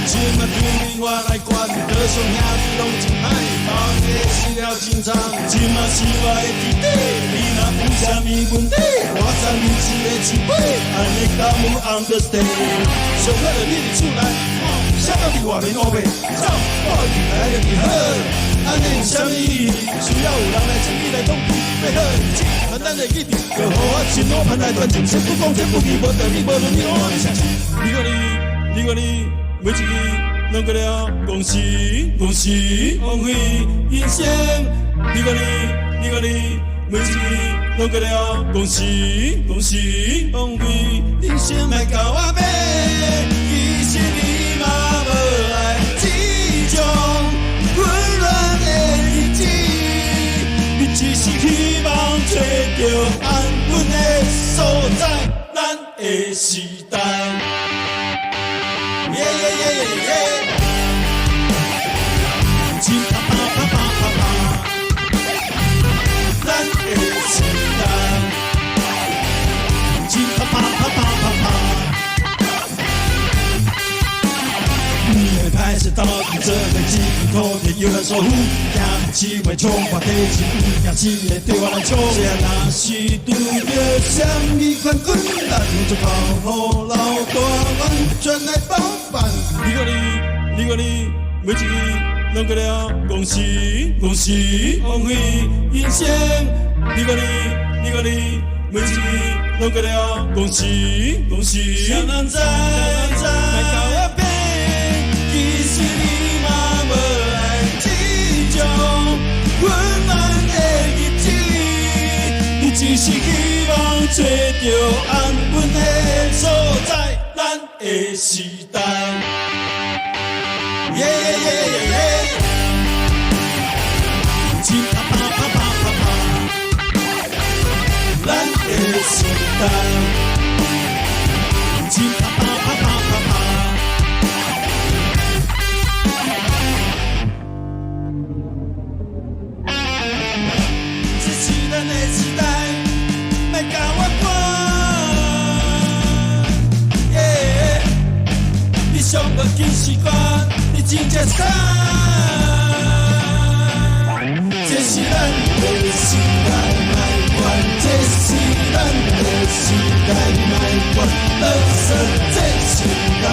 今晚对面我来管，高雄兄弟拢真歹，后日死了真惨。今晚是我的弟弟，你若有啥物问题，我送你一个纸杯，安尼敢有 understand？ 上好就你伫厝内，啥到伫外面乌白，走，我入来就去好。安尼有啥物意义？需要有人来整理来统计，要好的日子，简单的记住，就予我心路盼来断情，谁不讲，谁不义，无道理，无伦理，我的相信。你讲你。每一日拢过了，恭喜恭喜，光辉人生。你讲你，每一日拢过了，恭喜恭喜，光辉人生。莫甲我买，其实你嘛无爱这种混乱的日子，你只是希望找到安稳的所在，咱的时代。金啪啪啪啪啪啪，咱的时代。金啪啪啪啪啪啪，你的拍摄到底这个基地土地有人守护，也是为冲破地心，也是会对我来讲。这若是拄着什么款困难，就保护老大完全来包办。你讲你，每一日拢过了，恭喜恭喜，光辉人生。你讲你，每一日拢过了，恭喜恭喜。谁人知？莫甲我变，其实你嘛无爱这种混乱的日子，你只是希望找到安稳的所在，咱的时代。金啪啪啪啪啪啪，咱的时代。金啪啪啪啪啪啪，这是咱的时代，莫甲我管。你上个紧时间。真正傻，这是咱的时代，莫管，这是咱的时代，莫管，垃圾这时代。